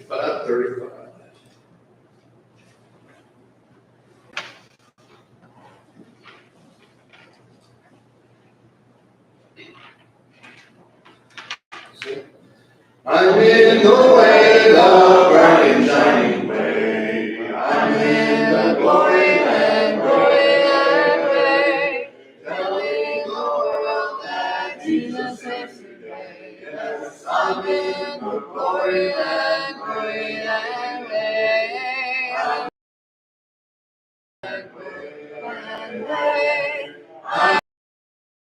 535. I'm in the way, the bright and shining way. I'm in the glory land, way. Telling the world that Jesus saves today. Yes, I'm in the glory land, way. I'm in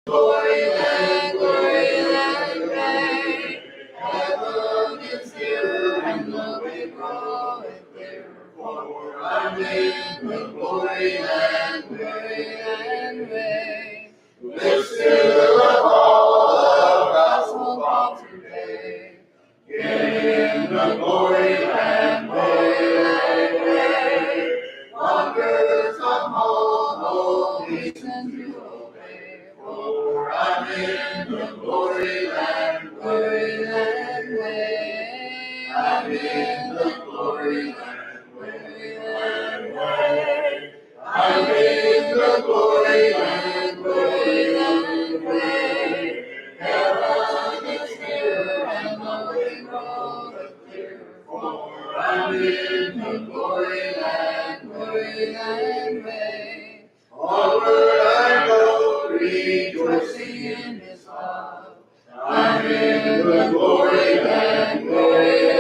the glory land, way. Heaven is here and the way groweth therefore. I'm in the glory land, way. Listen to the call of gospel call today. Get in the glory land, way. Wanderers come home, oh, hasten to obey. For I'm in the glory land, way. I'm in the glory land, way. I'm in the glory land, way. Heaven is here and the way groweth clear. For I'm in the glory land, way. Onward I go, rejoicing in His love. I'm in the glory land, way.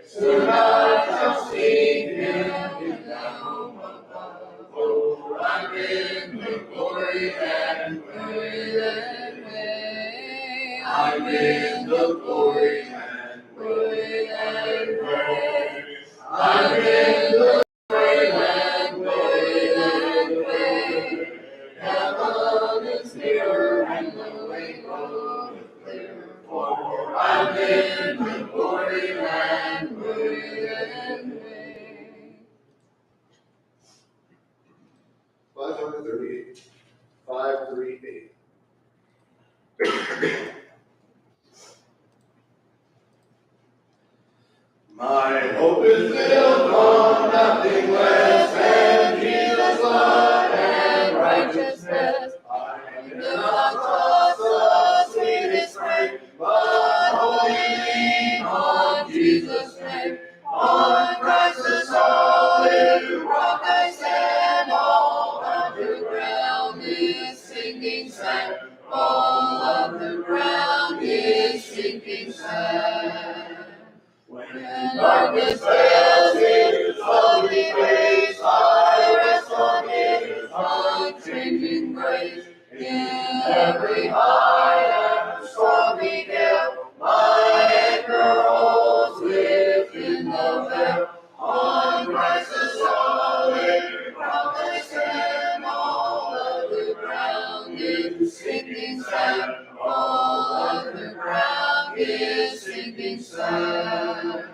Soon I shall see Him in the home above. Oh, I'm in the glory land, way. I'm in the glory land, way. I'm in the glory land, way. Heaven is near and the way groweth clear. For I'm in the glory land, way. 538. 538. My hope is built on nothing less than Jesus' blood and righteousness. I do not trust the sweetest frame, but wholly lean on Jesus' name. On Christ the solid rock I stand, all other ground is sinking sand. All other ground is sinking sand. When darkness veils His lovely face, I rest on His unchanging grace. In every high and stormy gale, my anchor holds within the veil. On Christ the solid rock I stand, all other ground is sinking sand. All other ground is sinking sand.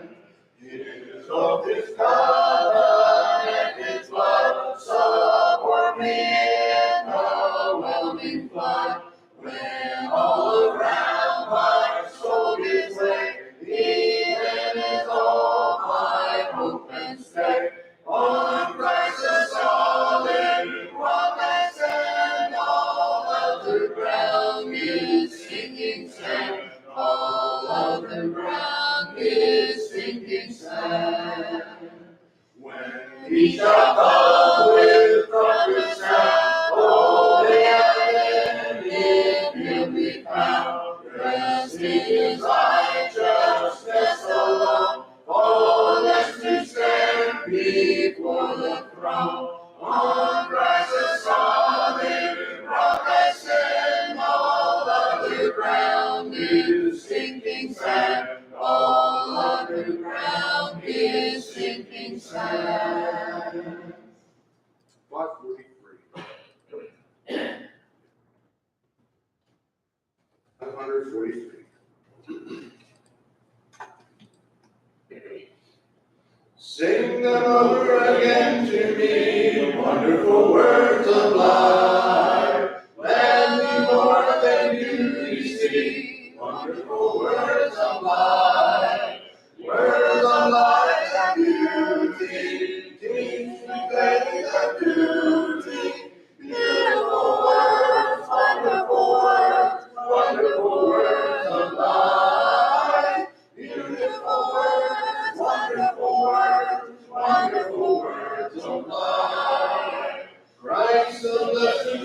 His oath, His covenant, His blood support me in the whelming flood. When all around my soul gives way, He then is all my hope and stay. On Christ the solid rock I stand, all other ground is sinking sand. All other ground is sinking sand. When He shall come with trumpet sound, oh, heaven in Him be found. Rest in His righteousness alone, all less to stand before the throne. On Christ the solid rock I stand, all other ground is sinking sand. All other ground is sinking sand. 543. 543. Sing them over again to me, wonderful words of life. Let me more than you see, wonderful words of life.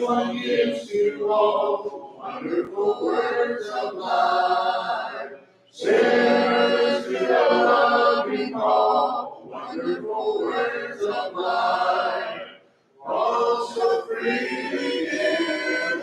one gives to all wonderful words of life. Sinners to the loving call, wonderful words of life. Oh, so freely given,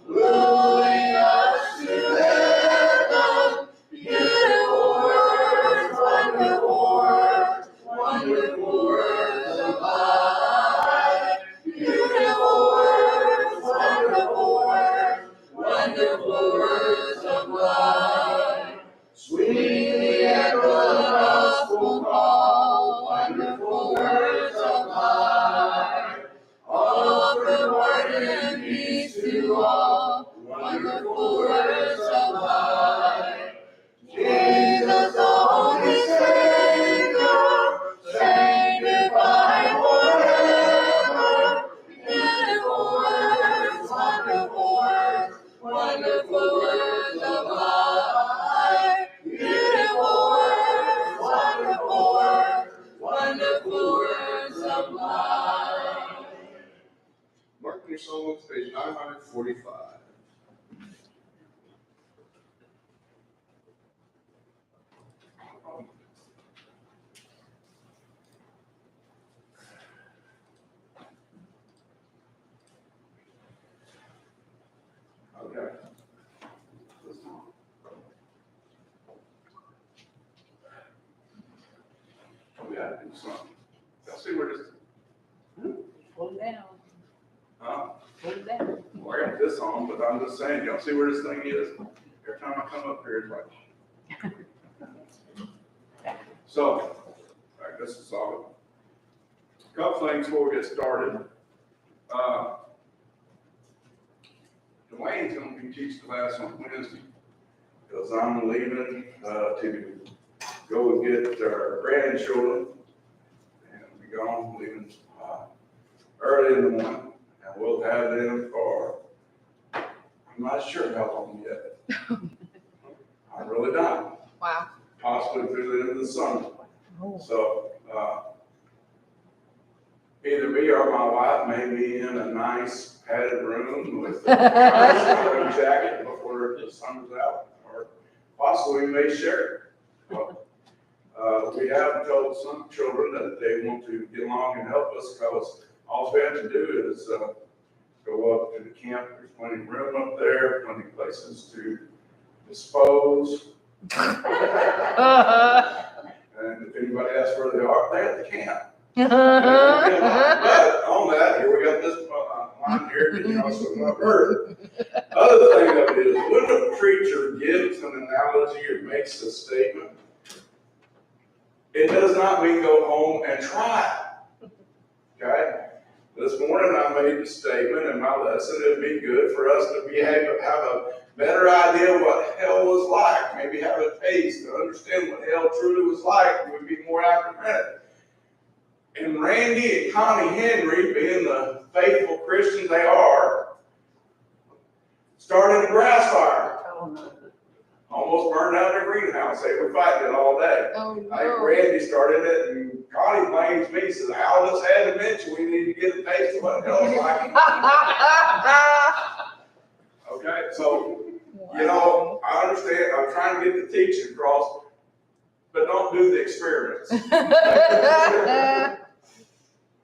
luring us to heaven. Beautiful words, wonderful words, wonderful words of life. Beautiful words, wonderful words, wonderful words of life. Sweetly echo the gospel call, wonderful words of life. Offer pardon, peace to all, wonderful words of life. Jesus, only Savior, sanctified forever. Beautiful words, wonderful words, wonderful words of life. Beautiful words, wonderful words, wonderful words of life. Mark your songs, page 945. Okay. We gotta do something. Y'all see where this, Pull it down. Pull it down. well, I got this on, but I'm just saying, y'all see where this thing is? Every time I come up here, it's like. So, I guess it's all. A couple things before we get started. Dwayne's gonna be teaching class on Wednesday, because I'm leaving, to go and get our grandchildren. And be gone, leaving, early in the morning, and we'll have them for, I'm not sure how long yet. I really don't, Wow. possibly through the end of the summer. Oh. So, either me or my wife may be in a nice padded room with a nice sweater jacket before the sun's out, or possibly we may share. We have told some children that they want to get along and help us, because all we have to do is go up to the camp. There's plenty of room up there, plenty of places to dispose. And if anybody asks where they are, they're at the camp. But on that, here we got this line here, that you also not heard. Other thing of it is, when a preacher gives an analogy or makes a statement, it does not mean go home and try. Okay? This morning I made the statement in my lesson, it'd be good for us to have a better idea of what hell was like, maybe have a taste to understand what hell truly was like, and we'd be more apprehensive. And Randy and Connie Henry, being the faithful Christians they are, started a grass fire. Oh, no. Almost burned out their greenhouse. They were fighting it all day. Oh, no. I think Randy started it, and Connie blames me, says, Alice had to mention we need to get a taste of what hell's like. Okay, so, you know, I understand, I'm trying to get the teaching across, but don't do the experiments.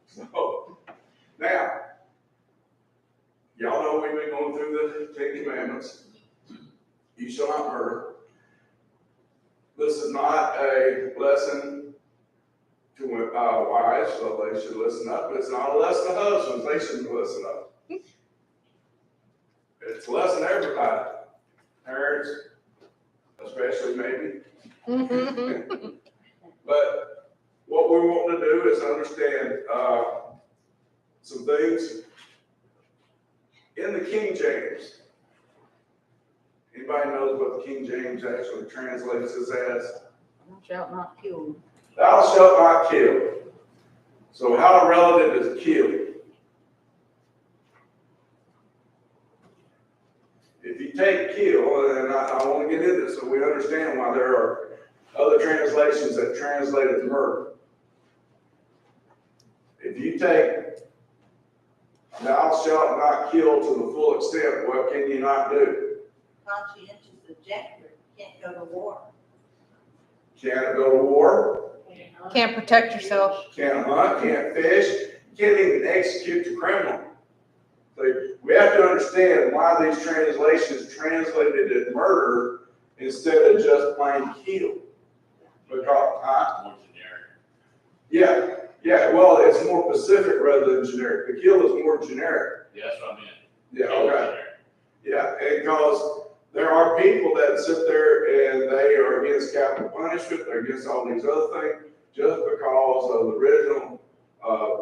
So, now, y'all know we've been going through the Ten Commandments. You shall not murder. This is not a lesson to wives, so they should listen up. It's not a lesson to husbands, they shouldn't listen up. It's a lesson to everybody. Parents, especially maybe. But what we want to do is understand some things in the King James. Anybody knows what the King James actually translates this as? Thou shalt not kill. Thou shalt not kill. So how relative is kill? If you take kill, and I want to get into this so we understand why there are other translations that translate as murder. If you take thou shalt not kill to the full extent. What can you not do? Conscientious objector can't go to war. Can't go to war, Can't protect yourself. can't hunt, can't fish, can't even execute the criminal. So we have to understand why these translations translated it murder instead of just plain kill. Because, More generic. yeah, well, it's more specific rather than generic. The kill is more generic. Yeah, that's what I meant. Yeah, okay. Yeah, because there are people that sit there and they are against capital punishment, they're against all these other things, just because of the original,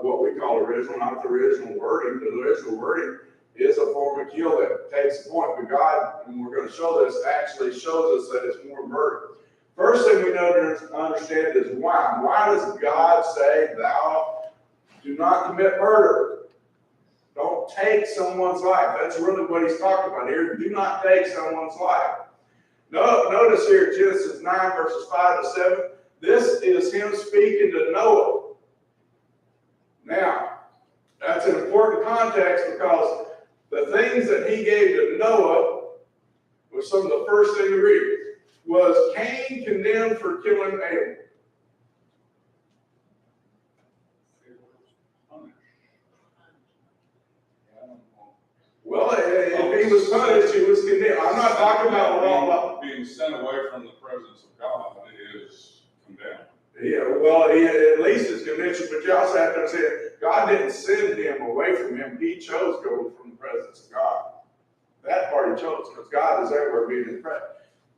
what we call original, not the original wording. The original wording is a form of kill that takes the point, but God, and we're going to show this, actually shows us that it's more murder. First thing we know to understand is why. Why does God say, thou do not commit murder? Don't take someone's life. That's really what he's talking about here. Do not take someone's life. Notice here, Genesis 9, verses 5 to 7. This is him speaking to Noah. Now, that's an important context because the things that he gave to Noah was some of the first thing we read. Was Cain condemned for killing Abel? Well, if he was punished, he was condemned. I'm not talking about law. Being sent away from the presence of God is condemned. Yeah, well, he at least is conviction, but you also have to understand, God didn't send him away from him. He chose going from the presence of God. That part he chose, because God is everywhere being in presence.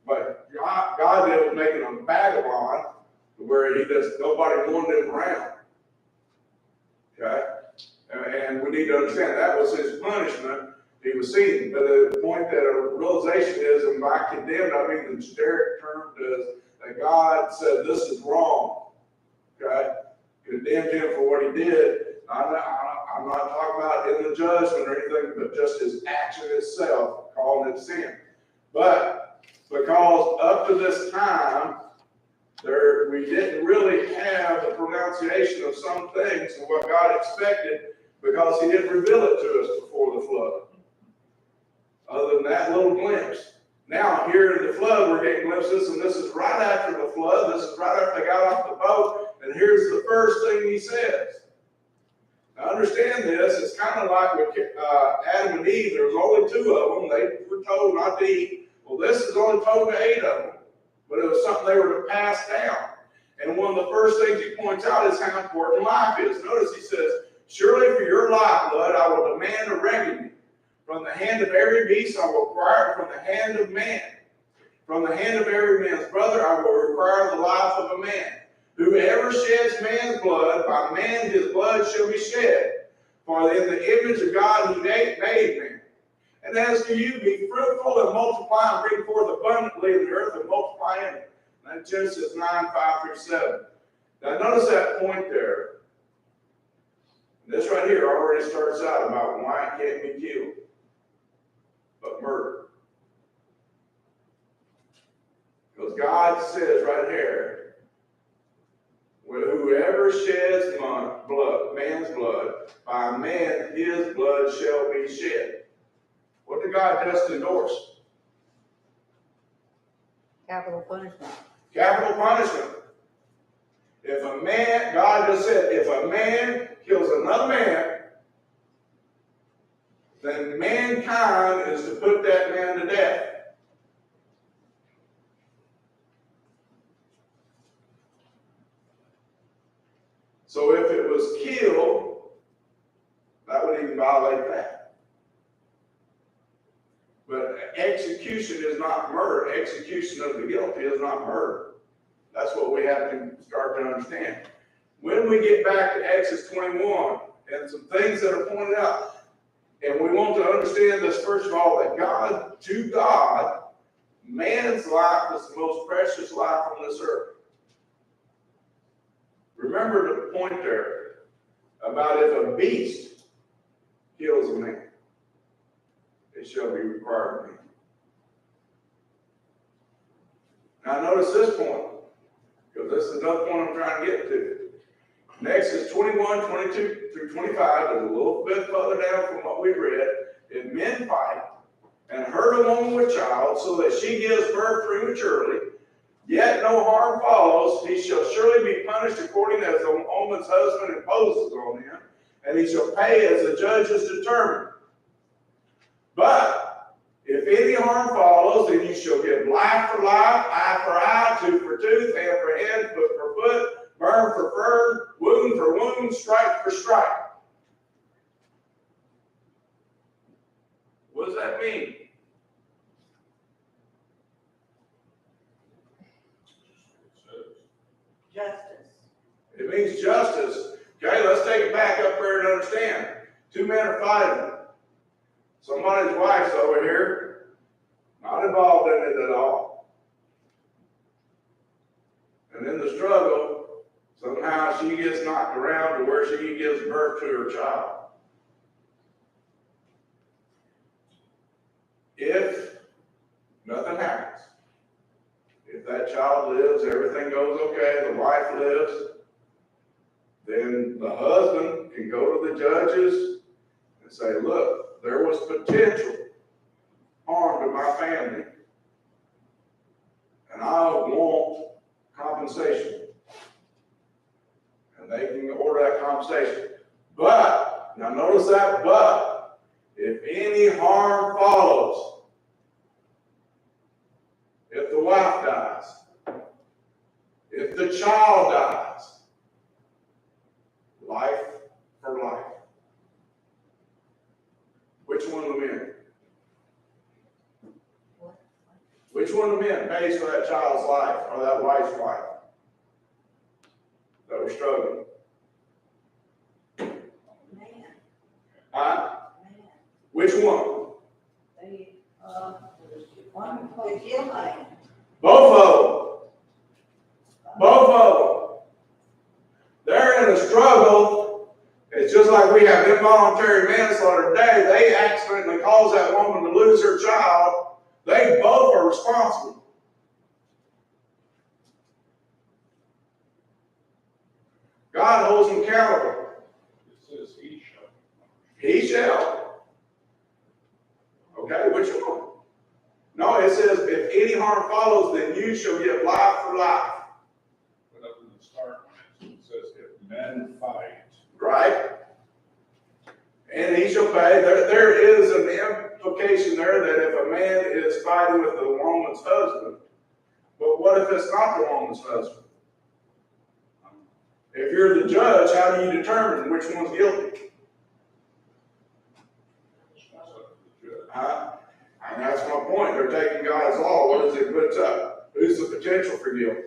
But God didn't make him a vagabond where nobody wanted him around. Okay? And we need to understand that was his punishment. He was seen. But the point that a realization is, and by condemned, I mean the generic term does, that God said this is wrong. Okay? Condemned him for what he did. I'm not talking about in the judgment or anything, but just his action itself, calling it sin. But because up to this time, we didn't really have the pronunciation of some things and what God expected, because he didn't reveal it to us before the flood. Other than that little glimpse. Now, here in the flood, we're getting glimpses, and this is right after the flood. This is right after they got off the boat, and here's the first thing he says. Now, understand this. It's kind of like with Adam and Eve. There was only 2 of them. They were told not to eat. Well, this is only told to 8 of them, but it was something they were to pass down. And one of the first things he points out is how important life is. Notice he says, surely for your lifeblood I will demand a reckoning. From the hand of every beast I will require it, from the hand of man. From the hand of every man's brother I will require the life of a man. Whoever sheds man's blood, by man his blood shall be shed. For in the image of God he made man. And as to you, be fruitful and multiply and bring forth abundantly in the earth and multiply in it. That's Genesis 9, 5 through 7. Now notice that point there. This right here already starts out about why it can't be killed, but murder. Because God says right here, whoever sheds blood, man's blood, by man his blood shall be shed. What did God just endorse? Capital punishment. Capital punishment. If a man, God just said, if a man kills another man, then mankind is to put that man to death. So if it was killed, that would even violate that. But execution is not murder. Execution of the guilty is not murder. That's what we have to start to understand. When we get back to Exodus 21 and some things that are pointed out, and we want to understand this, first of all, that to God, man's life is the most precious life on this earth. Remember the point there about if a beast kills a man, it shall be required of me. Now notice this point, because this is another point I'm trying to get to. Next is 21, 22 through 25, a little bit further down from what we read. If men fight and hurt a woman with child so that she gives birth prematurely, yet no harm follows, he shall surely be punished according as the woman's husband imposes on him, and he shall pay as the judges determine. But if any harm follows, then you shall give life for life, eye for eye, tooth for tooth, hand for hand, foot for foot, burn for burn, wound for wound, stripe for stripe. What does that mean? Justice. It means justice. Okay, let's take it back up there and understand. Two men are fighting. Somebody's wife's over here, not involved in it at all. And in the struggle, somehow she gets knocked around to where she gives birth to her child. If nothing happens, if that child lives, everything goes okay, the wife lives, then the husband can go to the judges and say, look, there was potential harm to my family, and I want compensation. And they can order that compensation. But, now notice that but, if any harm follows, if the wife dies, if the child dies, life for life. Which one of the men? Which one of the men pays for that child's life or that wife's life that was struggling? Man. Huh? Man. Which one? They, one, the kill man. Both of them. Both of them. They're in a struggle. It's just like we have involuntary manslaughter today. They accidentally cause that woman to lose her child. They both are responsible. God holds them accountable. It says he shall. He shall. Okay, which one? No, it says, if any harm follows, then you shall get life for life. But up in the start, it says if men fight. Right? And he shall pay. There is an implication there that if a man is fighting with the woman's husband, but what if it's not the woman's husband? If you're the judge, how do you determine which one's guilty? It's up to the judge. Huh? And that's my point. They're taking God's law. What does it put up? Who's the potential for guilt?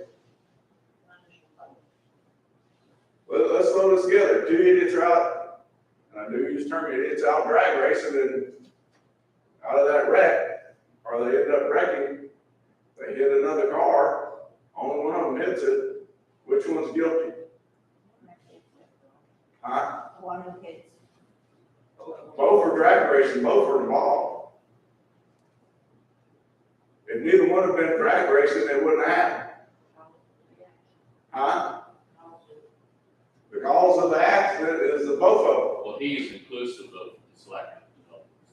Let's throw this together. Two idiots are out, and I do use the term idiots, out drag racing, and out of that wreck, or they end up wrecking, they hit another car, only one of them hits it. Which one's guilty? Huh? One of the kids. Both are drag racing, both are involved. If neither one had been drag racing, it wouldn't happen. Huh? The cause of the accident is the both of them. Well, he's inclusive of, it's like,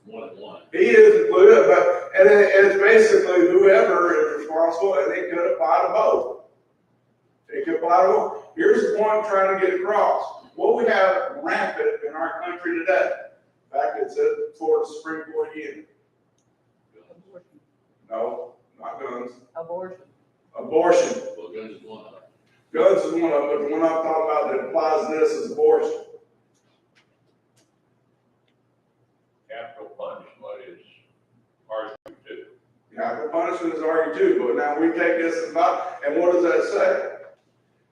more than one. He is included, but and it's basically whoever is responsible, and it could apply to both. It could apply to both. Here's the point I'm trying to get across. What we have rampant in our country today. In fact, it's at Florida Supreme Court again. Abortion. No, not guns. Abortion. Abortion. Well, guns is one of them. Guns is one of them, but the one I'm talking about that applies to this is abortion. Capital punishment is argued too. Capital punishment is argued too, but now we take this about, and what does that say?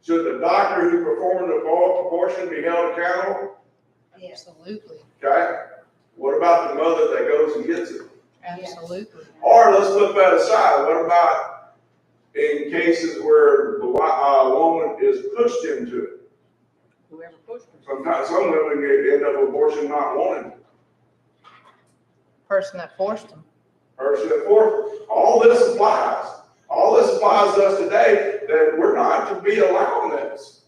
Should the doctor who performed the abortion be held accountable? Absolutely. Okay. What about the mother that goes and gets it? Absolutely. Or let's flip that aside. What about in cases where the woman is pushed into it? Whoever pushed her. Sometimes some women end up with abortion not wanting it. Person that forced them. Person that forced. All this applies. All this applies to us today, that we're not to be allowing this.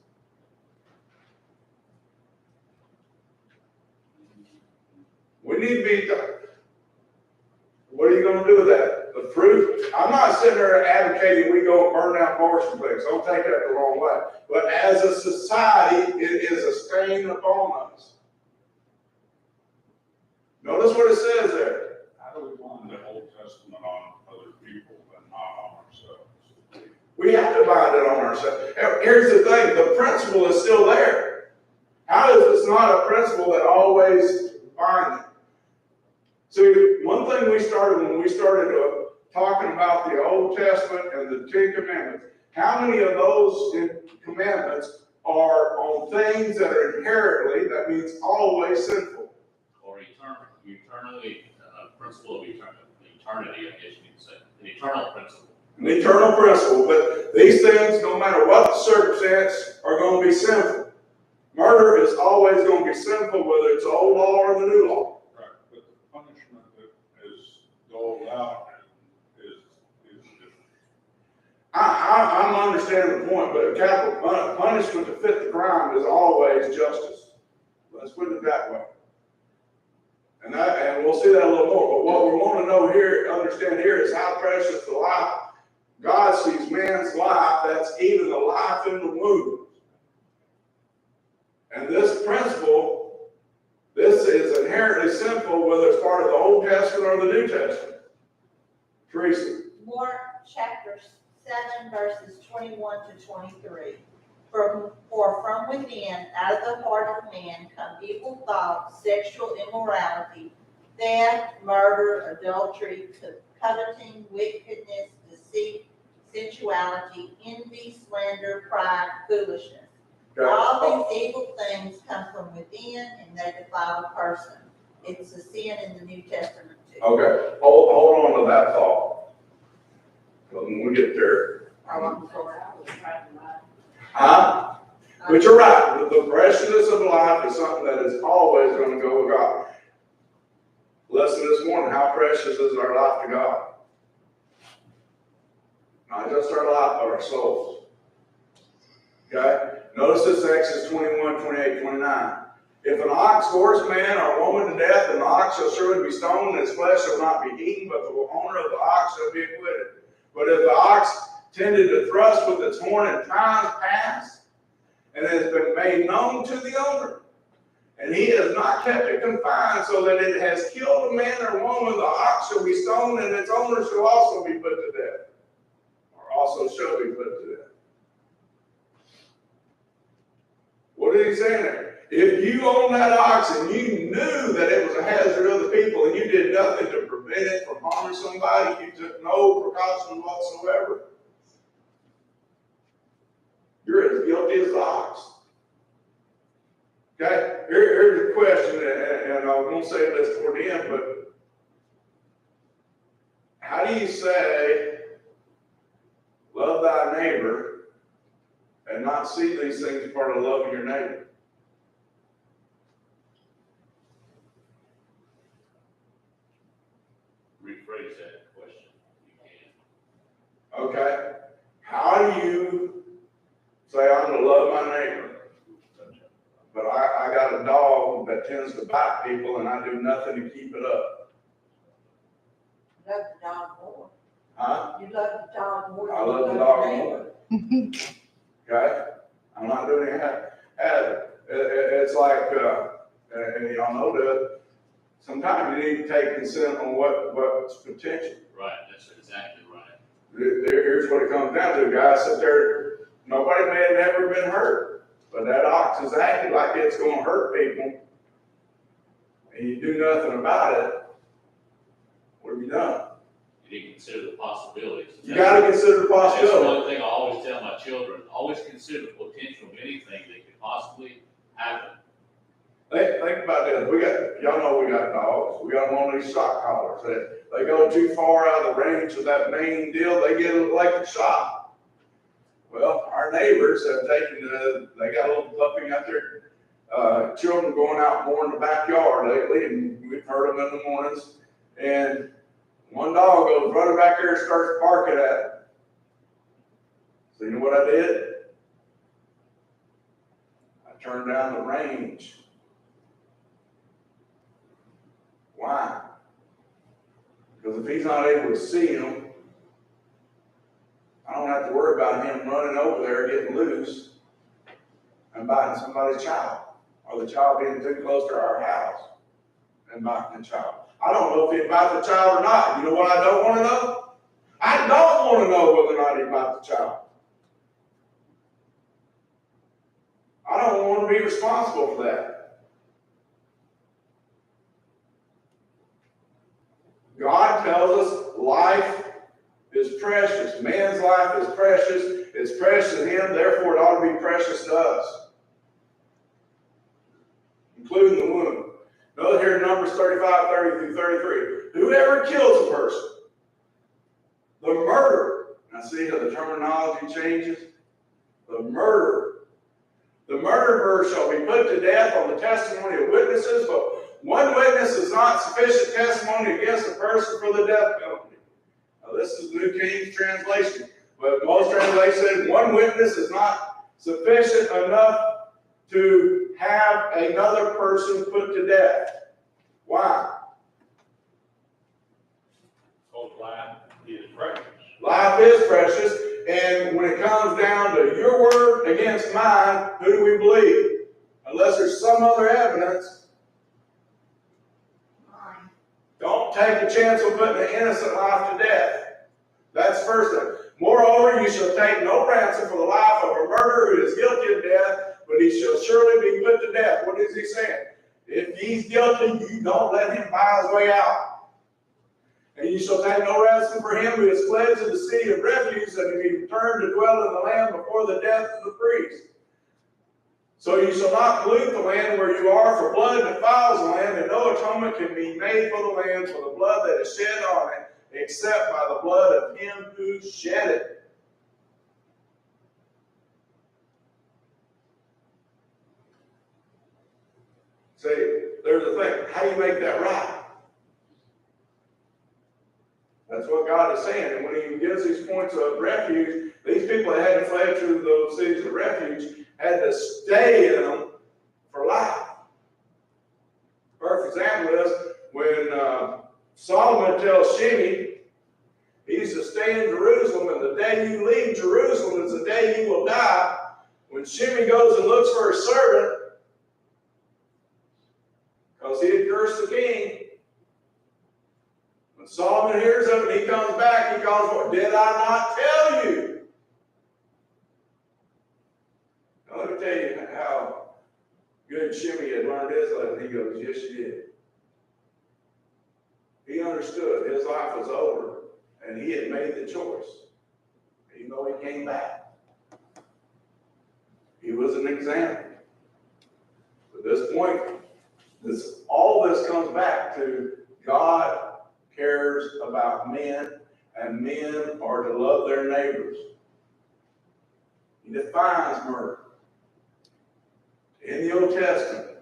We need to be, what are you gonna do with that? The fruit, I'm not sitting there advocating we go burn down abortion clinics, don't take that the wrong way. But as a society, it is a stain upon us. Notice what it says there. How do we bind the Old Testament on other people and not on ourselves? We have to bind it on ourselves. Here's the thing, the principle is still there. How is this not a principle that always binds it? See, one thing we started when we started talking about the Old Testament and the Ten Commandments, how many of those commandments are on things that are inherently, that means always sinful? Or eternally, principle of eternity, I guess you could say, an eternal principle. An eternal principle, but these things, no matter what the circumstance, are going to be sinful. Murder is always going to be sinful, whether it's the old law or the new law. Right, but the punishment that is doled out is different. I'm understanding the point, but a capital punishment to fit the crime is always justice. Let's put it that way. And we'll see that a little more. But what we want to know here, understand here, is how precious the life. God sees man's life, that's even the life in the womb. And this principle, this is inherently sinful, whether it's part of the Old Testament or the New Testament. Teresa. Mark chapter 7, verses 21 to 23. For from within, out of the heart of man, come evil thoughts, sexual immorality, theft, murder, adultery, coveting, wickedness, deceit, sensuality, envy, slander, pride, foolishness. All these evil things come from within, and they defile a person. It's a sin in the New Testament too. Okay, hold on to that thought. When we get there. Oh, I'm sorry. Huh? But you're right. The preciousness of life is something that is always going to go with God. Lesson this morning, how precious is our life to God? Not just our life, but our souls. Okay? Notice this, Exodus 21, 28, 29. If an ox gores a man or a woman to death, an ox shall surely be stoned, and his flesh shall not be eaten, but the owner of the ox shall be acquitted. But if the ox tended to thrust with its horn in times past, and it has been made known to the owner, and he has not kept it confined so that it has killed a man or woman, the ox shall be stoned, and its owner shall also be put to death, or also shall be put to death. What is he saying there? If you own that ox and you knew that it was a hazard to other people and you did nothing to prevent it from harming somebody, you took no precaution whatsoever, you're as guilty as the ox. Okay? Here's the question, and I won't say this toward the end, but how do you say, love thy neighbor, and not see these things as part of loving your neighbor? Rephrase that question if you can. Okay? How do you say, I'm going to love my neighbor, but I got a dog that tends to bite people and I do nothing to keep it up? You love the dog more. Huh? You love the dog more. I than love you the dog your more. neighbor. Okay? I'm not doing that. It's like, and y'all know that sometimes you need to take consent on what's potential. Right, that's exactly right. Here's what it comes down to. Guys sit there, nobody may have ever been hurt, but that ox is acting like it's going to hurt people, and you do nothing about it. What have you done? You need to consider the possibilities. You got to consider the That's possibility. one thing I always tell my children, always consider the potential of anything that could possibly happen. Think about this. Y'all know we got dogs. We got one of these shock collars. They go too far out of the range of that main deal, they get an electric shock. Well, our neighbors have they got a little puppy out there, children going out more in the backyard lately, and we've heard them in the mornings. And one dog goes running back there and starts barking at him. So you know what I did? I turned down the range. Why? Because if he's not able to see him, I don't have to worry about him running over there, getting loose, and biting somebody's child, or the child being too close to our house and biting the child. I don't know if he'd bite the child or not. You know what I don't want to know? I don't want to know whether or not he'd bite the child. I don't want to be responsible for that. God tells us life is precious. Man's life is precious. It's precious to him, therefore it ought to be precious to us, including the womb. Notice here in Numbers 35, 30 through 33. Whoever kills a person, the murderer, now see how the terminology changes? The murderer shall be put to death on the testimony of witnesses, but one witness is not sufficient testimony against a person for the death penalty. Now this is the New King translation, but most translations say one witness is not sufficient enough to have another person put to death. Why? Because life is precious. Life is precious, and when it comes down to your word against mine, who do we believe? Unless there's some other evidence, Mine. don't take a chance of putting an innocent life to death. That's the first thing. Moreover, you shall take no ransom for the life of a murderer who is guilty of death, but he shall surely be put to death. What is he saying? If he's guilty, you don't let him buy his way out. And you shall take no ransom for him who has fled to the city of refuge, and he returned to dwell in the land before the death of the priest. So you shall not pollute the land where you are, for blood defiles the land, and no atonement can be made for the land for the blood that is shed on it, except by the blood of him who shed it. See, there's a thing. How do you make that right? That's what God is saying. And when he gives these points of refuge, these people that hadn't fled to those cities of refuge had to stay in them for life. Perfect example is when Solomon tells Shimei, he's to stay in Jerusalem, and the day you leave Jerusalem is the day you will die. When Shimei goes and looks for his servant, because he had cursed the king, when Solomon hears of it, he comes back, he calls for, did I not tell you? Now let me tell you how good Shimei had learned his lesson. He goes, yes, you did. He understood his life was over, and he had made the choice, even though he came back. He was an example. At this point, all this comes back to God cares about men, and men are to love their neighbors. He defines murder. In the Old Testament,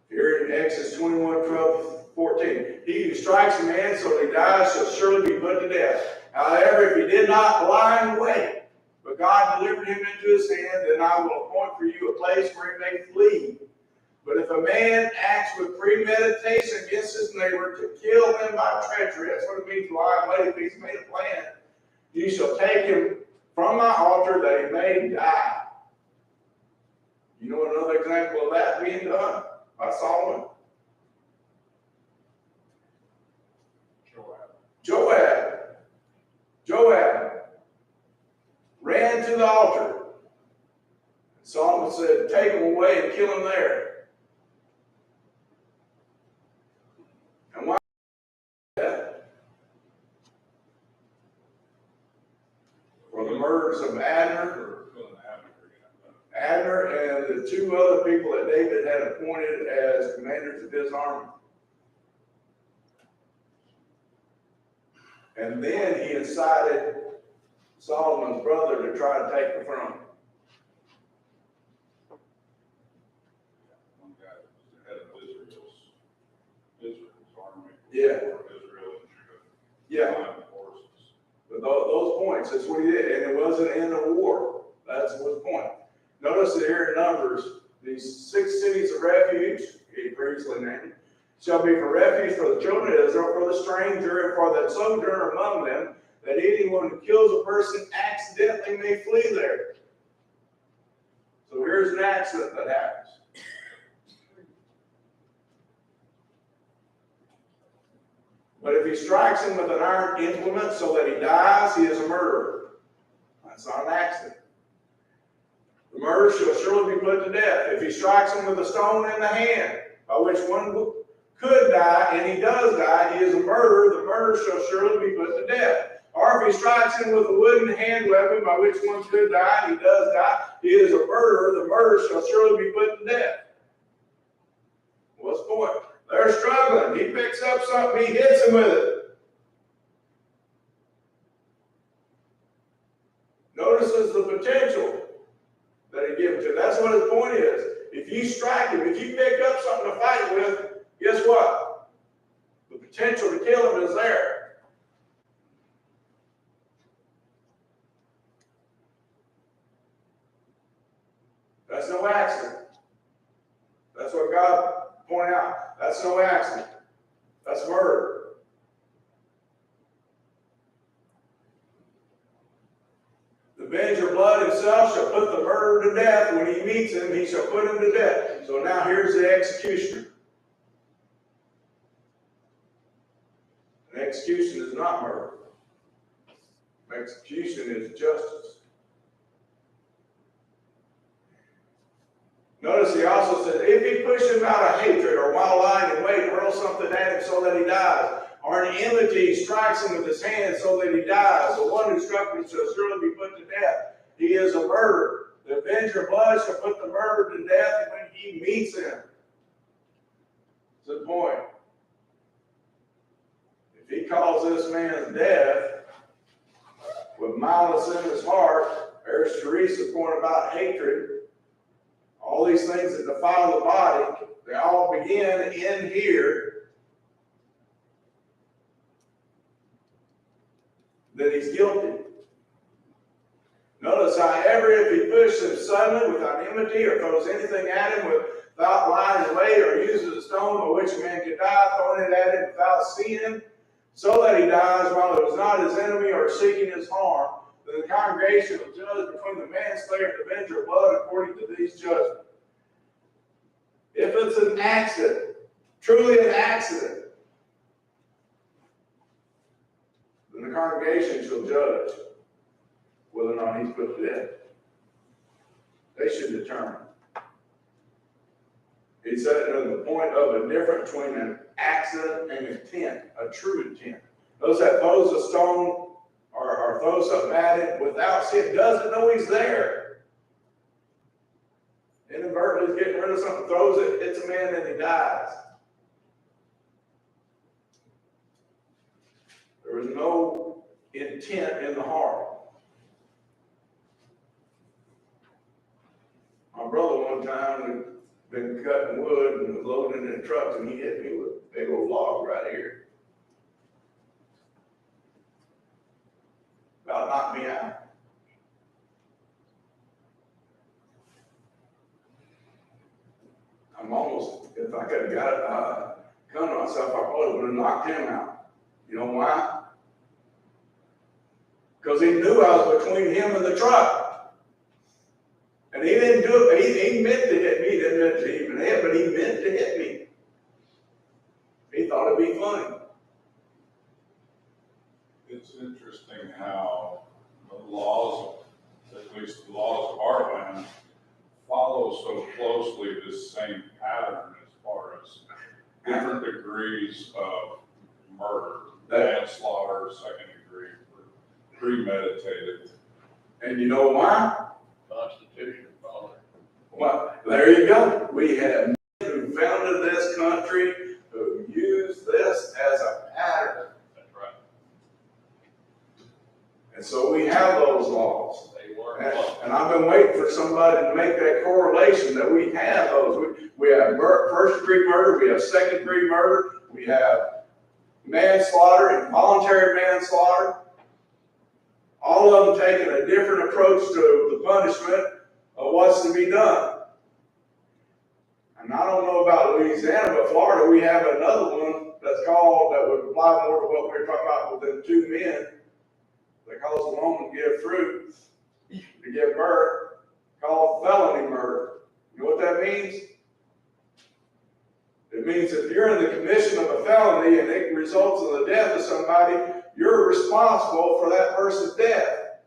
here in Exodus 21, 12, 14, he who strikes a man so he dies shall surely be put to death. However, if he did not lie in wait, but God delivered him into his hand, then I will appoint for you a place where he may flee. But if a man acts with premeditation against his neighbor to kill him by treachery, that's what it means to lie in wait. If he's made a plan, you shall take him from my altar that he may die. You know another example of that being done by Solomon? Joab ran to the altar. Solomon said, take him away and kill him there. And why that? For the murders of Abner and the two other people that David had appointed as commanders of his army. And then he incited Solomon's brother to try to take the throne. One guy was the head of Israel's army. Yeah. Israel and Judah. Yeah. Forces. But those points, that's what he did. And it wasn't in a war. That's the point. Notice that here in Numbers, these 6 cities of refuge, he previously named, shall be for refuge for the children of Israel, for the stranger, and for the sojourner among them, that anyone who kills a person accidentally may flee there. So here's an accident that happens. But if he strikes him with an iron implement so that he dies, he is a murderer. That's not an accident. The murderer shall surely be put to death. If he strikes him with a stone in the hand, by which one could die, and he does die, he is a murderer. The murderer shall surely be put to death. Or if he strikes him with a wooden hand weapon, by which one could die, and he does die, he is a murderer. The murderer shall surely be put to death. What's the point? They're struggling. He picks up something, he hits him with it. Notices the potential that he gives you. That's what his point is. If you strike him, if you pick up something to fight with, guess what? The potential to kill him is there. That's no accident. That's what God pointed out. That's no accident. That's murder. The avenger of blood himself shall put the murderer to death. When he meets him, he shall put him to death. So now here's the executioner. An execution is not murder. Execution is justice. Notice he also said, if he push him out of hatred, or while lying in wait, hurl something at him so that he dies, or in enmity strikes him with his hand so that he dies, the one who struck him shall surely be put to death. He is a murderer. The avenger of blood shall put the murderer to death when he meets him. That's the point. If he calls this man's death with malice in his heart, there's Teresa's point about hatred. All these things that defile the body, they all begin in here. Then he's guilty. Notice, however, if he pushes him suddenly without enmity, or throws anything at him without lying in wait, or uses a stone by which a man could die, throwing it at him without seeing him, so that he dies while it was not his enemy or seeking his harm, then the congregation will judge between the manslayer and the avenger of blood according to these judgments. If it's an accident, truly an accident, then the congregation shall judge whether or not he's put to death. They should determine. He said the point of a difference between an accident and intent, a true intent. Those that throws a stone or throw something at him without seeing, doesn't know he's there. Inadvertently getting rid of something, throws it, hits a man, and he dies. There was no intent in the heart. My brother one time had been cutting wood and was loading in trucks, and he hit me with a big old log right here. About knocked me out. I'm almost, if I could have got it, come to myself, I probably would have knocked him out. You know why? Because he knew I was between him and the truck. And he didn't do it, he meant to hit me, he didn't meant to even hit, but he meant to hit me. He thought it'd be funny. It's interesting how the laws, at least the laws of our land, follow so closely this same pattern as far as different degrees of murder, manslaughter, second degree, premeditated. And you know why? Constitution, Father. Well, there you go. We have men who founded this country who use this as a pattern. That's right. And so we have those laws. They work. And I've been waiting for somebody to make that correlation that we have those. We have first degree murder, we have second degree murder, we have manslaughter, involuntary manslaughter. All of them taking a different approach to the punishment of what's to be done. And I don't know about Louisiana, but Florida, we have another one that's called, that would apply more to what we were talking about with them two men that cause a woman to give fruit, to give birth, called felony murder. You know what that means? It means if you're in the commission of a felony and it results in the death of somebody, you're responsible for that person's death.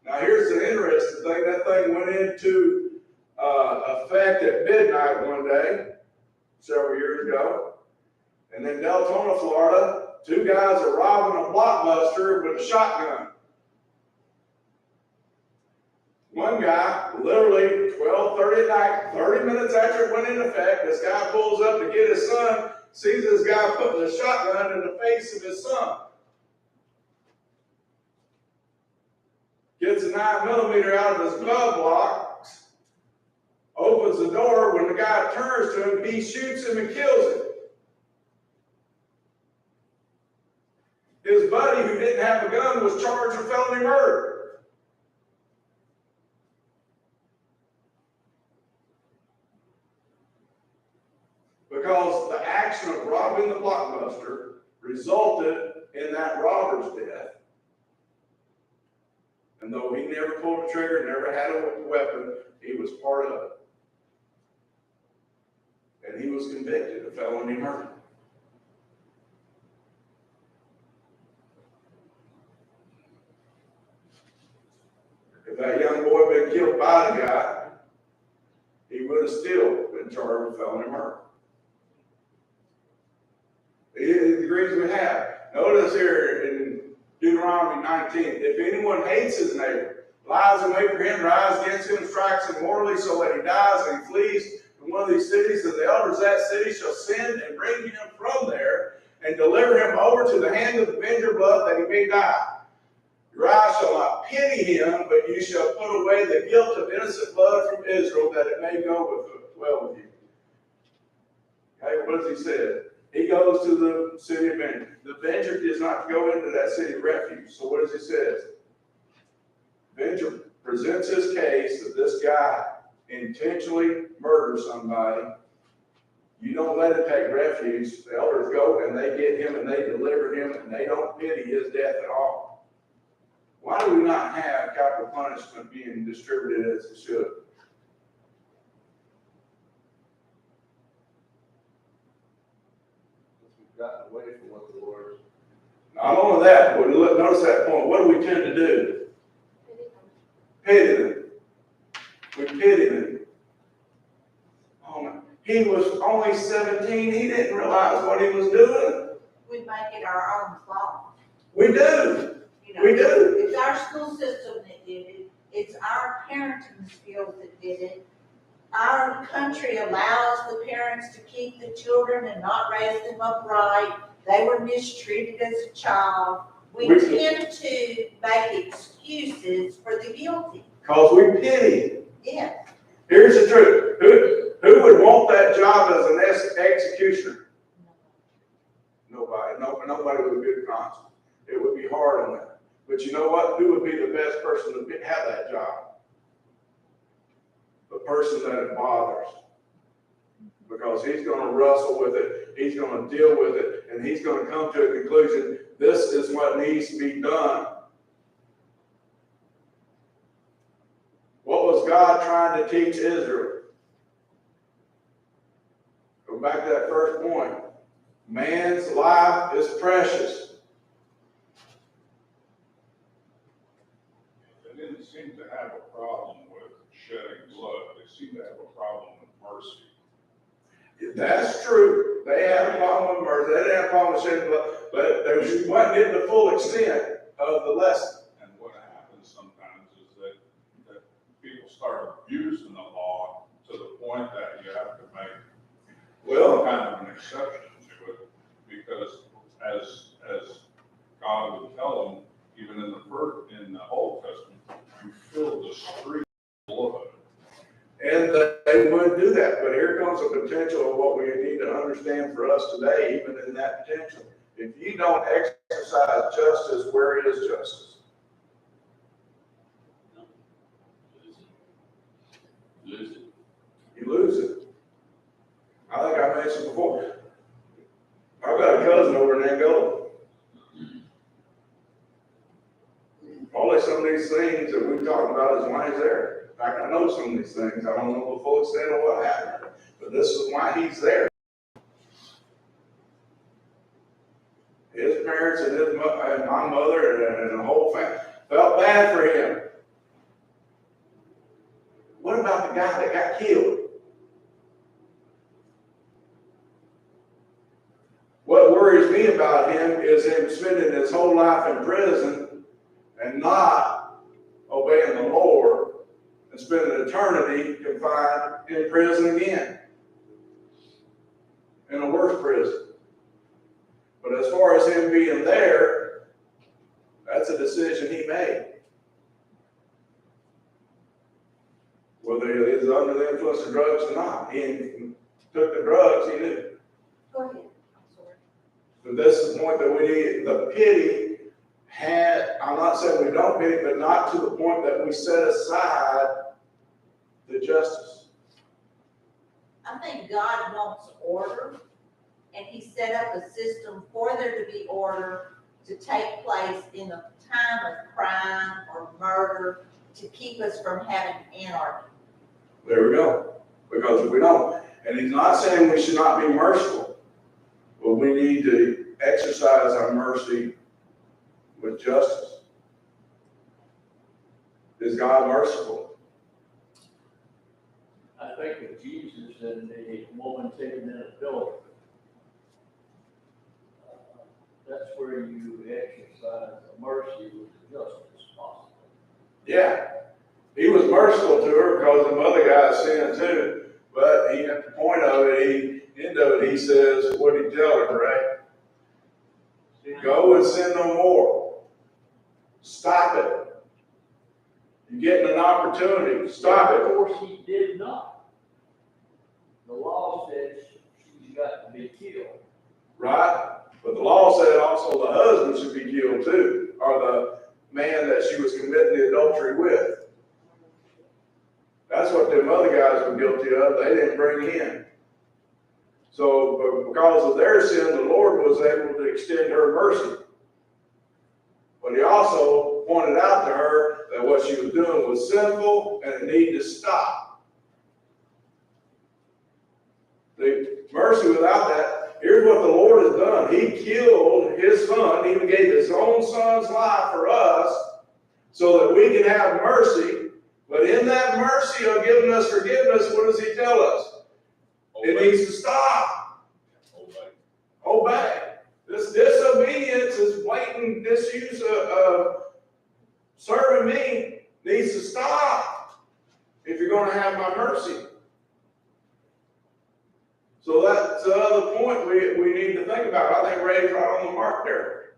Now here's the interesting thing. That thing went into effect at midnight one day, several years ago. And in Deltona, Florida, two guys are robbing a Blockbuster with a shotgun. One guy, literally 12:30 at night, 30 minutes after it went into effect, this guy pulls up to get his son, sees this guy putting a shotgun in the face of his son. Gets a 9mm out of his glove box, opens the door. When the guy turns to him, he shoots him and kills him. His buddy, who didn't have a gun, was charged with felony murder. Because the action of robbing the Blockbuster resulted in that robber's death. And though he never pulled the trigger, never had a weapon, he was part of it. And he was convicted of felony murder. If that young boy had been killed by the guy, he would have still been charged with felony murder. The degrees we have. Notice here in Deuteronomy 19, if anyone hates his neighbor, lies in wait for him, rises against him, strikes him mortally so that he dies and he flees from one of these cities, then the elders of that city shall send and bring him from there and deliver him over to the hand of the avenger blood that he may die. Your eyes shall not pity him, but you shall put away the guilt of innocent blood from Israel, that it may go well with you. Okay, what does he say? He goes to the city of Avenger. The Avenger does not go into that city of refuge. So what does he say? Avenger presents his case that this guy intentionally murdered somebody. You don't let him take refuge. The elders go and they get him and they deliver him and they don't pity his death at all. Why do we not have capital punishment being distributed as it should? Gotten away from what the Lord. Not only that, but notice that point. What do we tend to do? Pity them. We pity them. Oh, man. He was only 17. He didn't realize what he was doing. We make it our own fault. We do. You know, We do. It's our school system that did it. It's our parenting skills that did it. Our country allows the parents to keep the children and not raise them upright. They were mistreated as a child. We tend to make excuses for the guilty. Because we pity. Yes. Here's the truth. Who would want that job as an executioner? Nobody. Nobody with a good conscience. It would be hard on them. But you know what? Who would be the best person to have that job? The person that it bothers. Because he's going to wrestle with it, he's going to deal with it, and he's going to come to a conclusion, this is what needs to be done. What was God trying to teach Israel? Go back to that first point. Man's life is precious. They didn't seem to have a problem with shedding blood. They seem to have a problem with mercy. That's true. They had a problem with murder. They didn't have a problem with shedding blood, but they wasn't getting the full extent of the lesson. And what happens sometimes is that people start abusing the law to the point that you have to make some kind of an exception to it, because as God would tell them, even in the Old Testament, you fill the street with blood. And they would do that, but here comes a potential of what we need to understand for us today, even in that potential. If you don't exercise justice, where is justice? Lose it. You lose it. I think I mentioned before, I've got a cousin over in Angola. Probably some of these things that we've talked about is why he's there. In fact, I know some of these things. I don't know the full extent of what happened, but this is why he's there. His parents and and my mother and the whole family felt bad for him. What about the guy that got killed? What worries me about him is him spending his whole life in prison and not obeying the Lord and spending eternity confined in prison again. In a worse prison. But as far as him being there, that's a decision he made. Whether he was under the influence of drugs or not. He took the drugs, he knew. Go ahead, I'm sorry. But this is the point that we need, the pity I'm not saying we don't pity, but not to the point that we set aside the justice. I think God wants order, and he set up a system for there to be order to take place in the time of crime or murder to keep us from having anarchy. There we go. Because if we don't, and he's not saying we should not be merciful, but we need to exercise our mercy with justice. Is God merciful? I think of Jesus and the woman taken in adultery. That's where you exercise the mercy with the justice possible. Yeah. He was merciful to her because the other guy sinned too. But he, at the point of it, he says, what did he tell her, right? Go and sin no more. Stop it. You're getting an opportunity. Stop Of it. course, he did not. The law says she's got to be killed. Right? But the law said also the husband should be killed too, or the man that she was committing the adultery with. That's what them other guys were guilty of. They didn't bring in. So, but because of their sin, the Lord was able to extend her mercy. But he also pointed out to her that what she was doing was sinful and it needed to stop. The mercy without that, here's what the Lord has done. He killed his son, he even gave his own son's life for us so that we can have mercy. But in that mercy of giving us forgiveness, what does he tell us? It needs to stop. Obey. This disobedience is blatant disuse of serving me needs to stop if you're going to have my mercy. So that's the other point we need to think about. I think Ray's right on the mark there.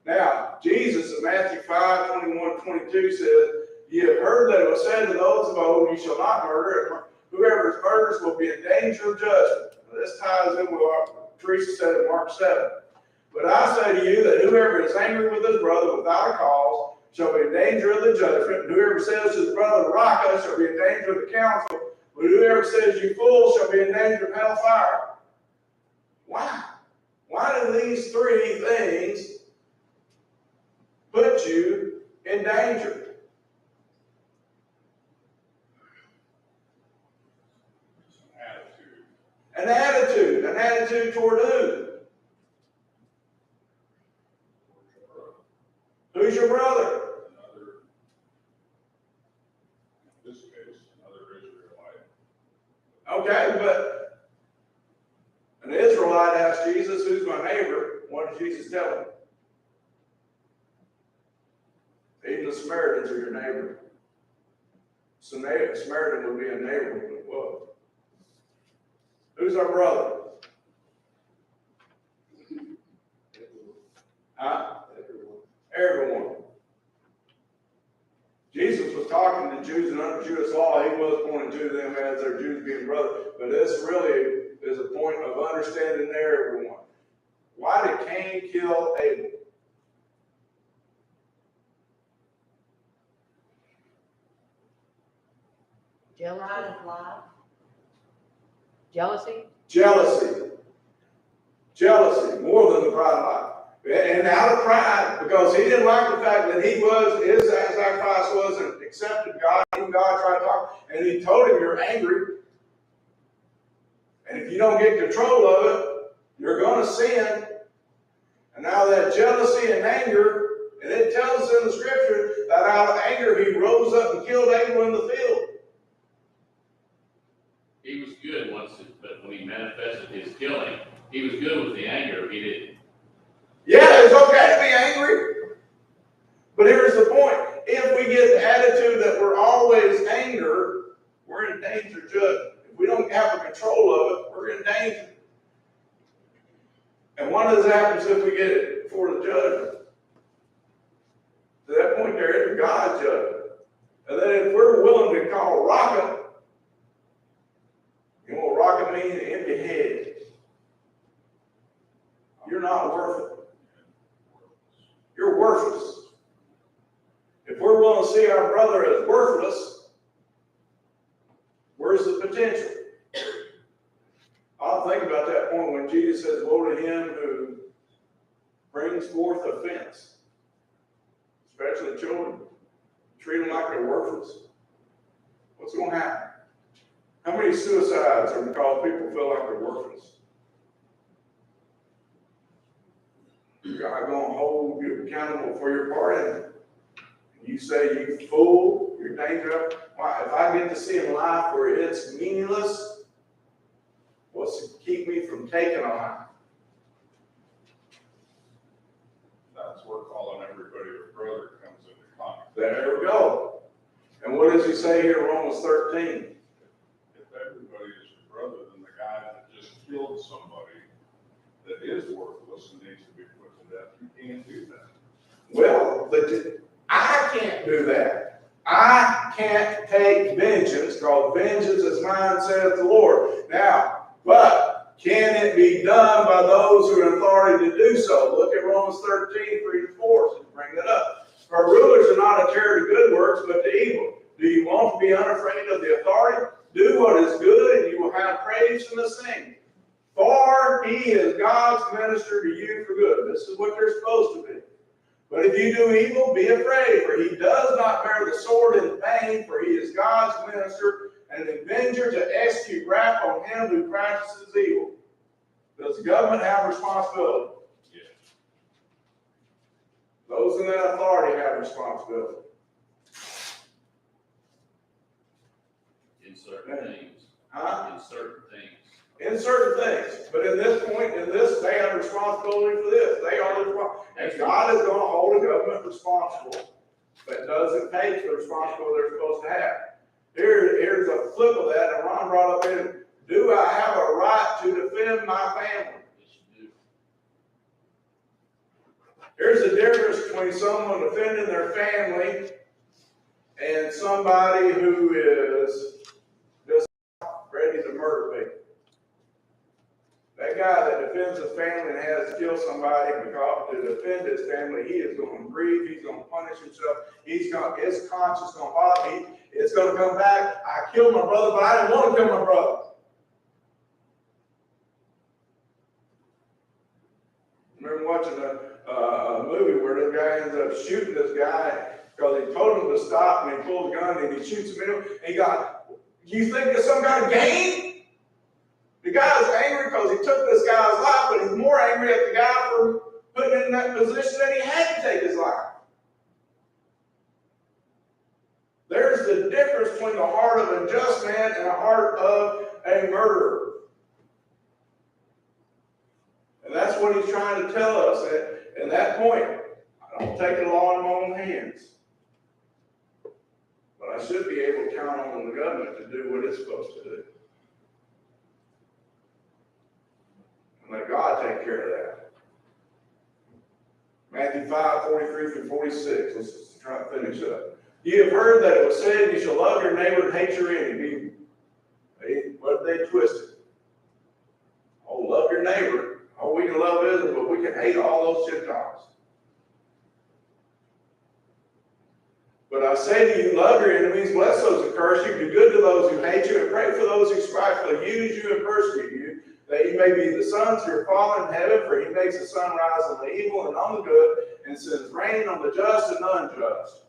Now, Jesus in Matthew 5:21-22 says, "Ye have heard that it was said to those of old, ye shall not murder, and whoever murders will be in danger of judgment." Now, this ties in with what Teresa said in Mark 7. "But I say to you that whoever is angry with his brother without a cause shall be in danger of the judgment, and whoever says to his brother, Raka, shall be in danger of the council, but whoever says you fool shall be in danger of hellfire." Why? Why do these three things put you in danger? An attitude. An attitude toward who? Who's your brother? In this case, another Israelite. Okay, but an Israelite asked Jesus, "Who's my neighbor?" What did Jesus tell him? Even the Samaritans are your neighbor. Samaritan would be a neighbor. Whoa. Who's our brother? Huh? Everyone. Jesus was talking to Jews and under Jewish law. He was pointing to them as their Jews being brothers. But this really is a point of understanding there, everyone. Why did Cain kill Abel? Jealousy? Pride of life. Jealousy? Jealousy. Jealousy, more than the pride of life. And out of pride, because he didn't like the fact that his sacrifice wasn't accepted God, even God tried to talk, and he told him, you're angry. And if you don't get control of it, you're going to sin. And now that jealousy and anger, and it tells us in the scripture that out of anger he rose up and killed Abel in the field. He was good but when he manifested his killing, he was good with the anger. He didn't. Yeah, it's okay to be angry. But here's the point. If we get the attitude that we're always anger, we're in danger of judgment. If we don't have a control of it, we're in danger. And what does happen if we get it before the judgment? To that point there, it's God's judgment. And then if we're willing to call rocket, you know what rocket means? Empty head. You're not worth it. You're worthless. If we're willing to see our brother as worthless, where's the potential? I'll think about that point when Jesus says, woe to him who brings forth offense, especially children. Treat them like they're worthless. What's going to happen? How many suicides are because people feel like they're worthless? God going to hold you accountable for your part in it. You say, you fool, you're dangerous. Why? If I get to see in life where it's meaningless, what's to keep me from taking a life? That's where calling everybody a brother comes into conflict. There we go. And what does he say here in Romans 13? If everybody is your brother, then the guy that just killed somebody that is worthless and needs to be put to death, you can't do that. Well, I can't do that. I can't take vengeance, because vengeance is mine, saith the Lord. Now, but can it be done by those who are in authority to do so? Look at Romans 13, 3-4, so bring it up. For rulers are not a terror to good works, but to evil. Do you want to be unafraid of the authority? Do what is good, and you will have praise from the same. For he is God's minister to you for good. This is what they're supposed to be. But if you do evil, be afraid, for he does not bear the sword in vain, for he is God's minister, and an avenger to execute wrath on him who practices evil. Does the government have responsibility? Yes. Those in that authority have responsibility. In certain things. Huh? In certain things. In certain things. But in this point, they have responsibility for this. They are responsible. And God is going to hold a government responsible that doesn't take the responsibility they're supposed to have. Here's a flip of that, and Ron brought up in, do I have a right to defend my family? Yes, you do. Here's the difference between someone defending their family and somebody who is just ready to murder people. That guy that defends his family and has to kill somebody because to defend his family, he is going to grieve, he's going to punish himself, his conscience going to bother him, it's going to come back, I killed my brother, but I didn't want to kill my brother. I remember watching a movie where this guy ends up shooting this guy because he told him to stop, and he pulls a gun and he shoots him in him, and he got, you think there's some kind of game? The guy is angry because he took this guy's life, but he's more angry at the guy for putting him in that position that he had to take his life. There's the difference between the heart of a just man and the heart of a murderer. And that's what he's trying to tell us at that point. I don't take the law in my own hands. But I should be able to count on the government to do what it's supposed to do. Let God take care of that. Matthew 5:43-46. Let's try to finish up. You have heard that it was said, you shall love your neighbor and hate your enemy. What did they twist it? Oh, love your neighbor. Oh, we can love Israel, but we can hate all those Gentiles. But I say to you, love your enemies, bless those who curse you, do good to those who hate you, and pray for those who spitefully use you and persecute you, that ye may be the sons of your Father in heaven, for he makes the sun rise on the evil and on the good, and sends rain on the just and unjust.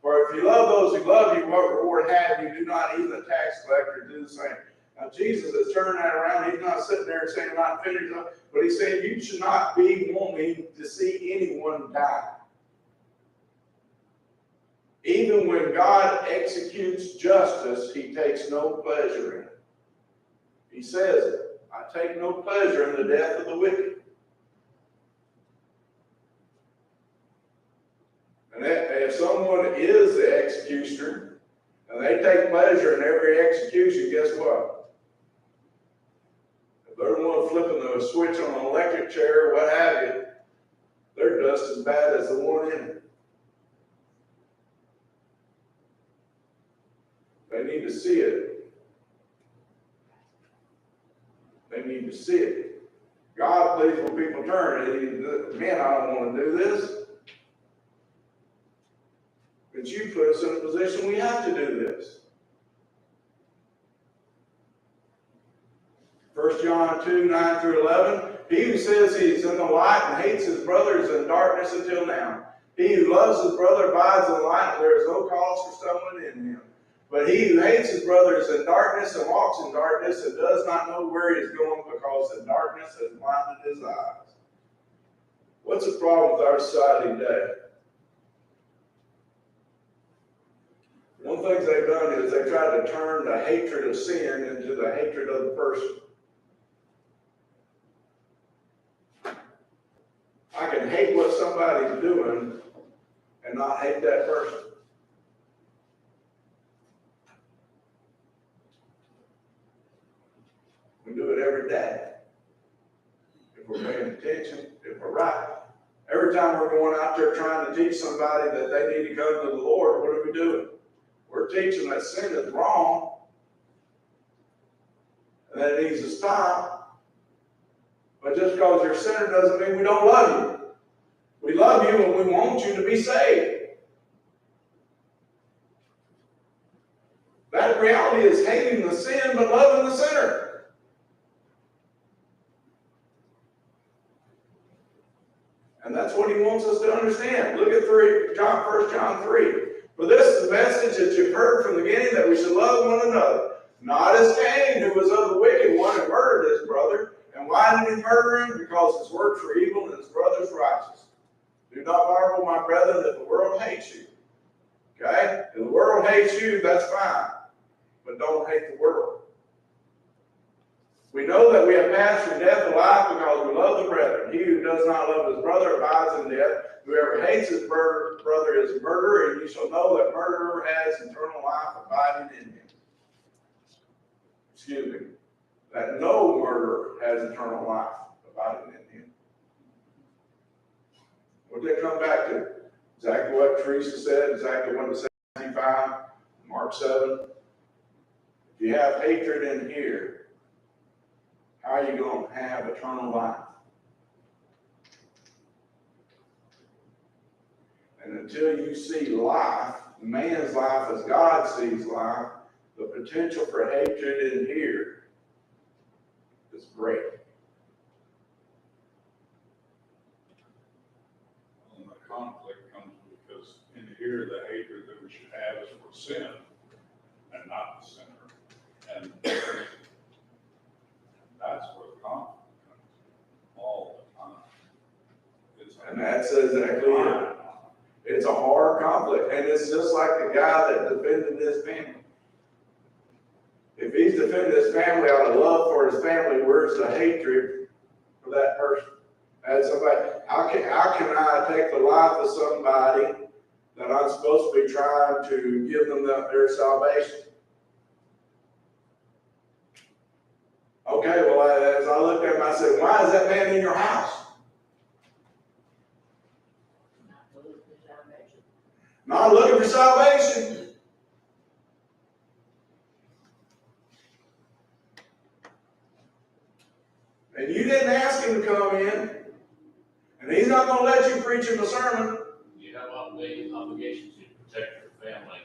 For if you love those who love you, what reward have you? Do not even the tax collector do the same? Now Jesus is turning that around. He's not sitting there and saying, I'm not finished, but he's saying you should not be wanting to see anyone die. Even when God executes justice, he takes no pleasure in it. He says it. I take no pleasure in the death of the wicked. And if someone is the executioner, and they take pleasure in every execution, guess what? If they're the one flipping the switch on an electric chair or what have you, they're just as bad as the one in it. They need to see it. They need to see it. God, please, when people turn, man, I don't want to do this. But you put us in a position we have to do this. 1 John 2, 9 through 11. He who says he is in the light and hates his brother is in darkness until now. He who loves his brother abides in the light, and there is no cause for stumbling in him. But he who hates his brother is in darkness and walks in darkness and does not know where he is going because the darkness has blinded his eyes. What's the problem with our society today? One of the things they've done is they tried to turn the hatred of sin into the hatred of the person. I can hate what somebody's doing and not hate that person. We do it every day. If we're paying attention, if we're right. Every time we're going out there trying to teach somebody that they need to come to the Lord, what are we doing? We're teaching that sin is wrong and that it needs to stop. But just because you're a sinner doesn't mean we don't love you. We love you and we want you to be saved. That reality is hating the sin but loving the sinner. And that's what he wants us to understand. Look at 1 John 3. For this is the message that you've heard from the beginning, that we should love one another. Not as Cain, who was of the wicked one and murdered his brother. And why did he murder him? Because his works were evil and his brother's righteous. Do not marvel, my brethren, that the world hates you. Okay? If the world hates you, that's fine. But don't hate the world. We know that we have passed from death to life because we love the brethren. He who does not love his brother abides in death. Whoever hates his brother is a murderer, and you shall know that murderer has eternal life abiding in him. Excuse me. That no murderer has eternal life abiding in him. What did they come back to? Exactly what Teresa said, exactly what it says in Matthew 5, Mark 7. If you have hatred in here, how are you going to have eternal life? And until you see life, man's life as God sees life, the potential for hatred in here is great. And the conflict comes because in here, the hatred that we should have is for sin and not the sinner. And that's where the conflict comes all the time. And that's exactly it. It's a hard conflict. And it's just like the guy that defended his family. If he's defending his family out of love for his family, where's the hatred for that person? As somebody, how can I take the life of somebody that I'm supposed to be trying to give them their salvation? Okay, well, as I looked at him, I said, why is that man in your house? Not looking for salvation. And you didn't ask him to come in. And he's not going to let you preach him a sermon. You have obligation to protect your family,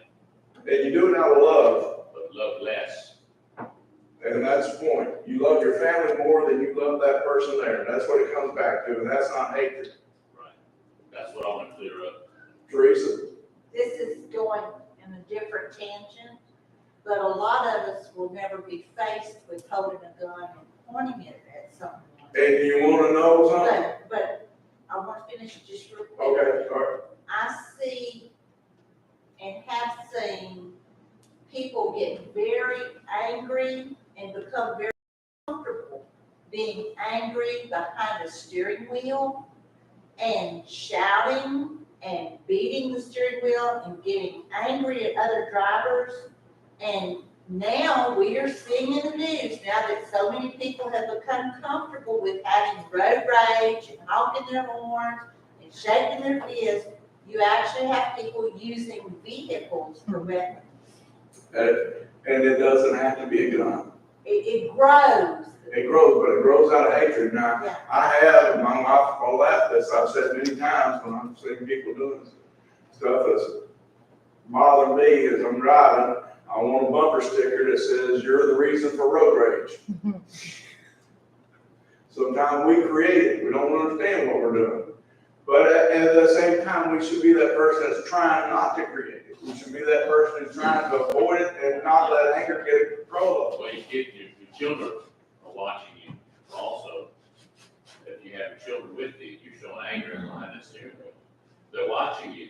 And you do it out of love. but love less. And that's the point. You love your family more than you love that person there. That's what it comes back to, and that's not hatred. Right. That's what I want to clear up. Teresa? This is going in a different tangent, but a lot of us will never be faced with holding a gun and pointing it at someone. And you wanna know something? But I want to finish just real quick. Okay, all right. I see and have seen people get very angry and become very comfortable being angry behind a steering wheel and shouting and beating the steering wheel and getting angry at other drivers. And now we are seeing in the news now that so many people have become comfortable with having road rage and honking their horns and shaking their fists. You actually have people using vehicles for weapons. And it doesn't have to be a gun. It grows. It grows, but it grows out of hatred. Now, Yeah. I have, my wife will laugh at this, I've said many times when I'm seeing people doing stuff that's bothering me as I'm driving, I want a bumper sticker that says, "You're the reason for road rage." Sometimes we create it, we don't understand what we're doing. But at the same time, we should be that person that's trying not to create it. We should be that person who's trying to avoid it and not let anger get control of it. Well, your children are watching you. Also, if you have your children with you, you're showing anger behind the steering wheel. They're watching you.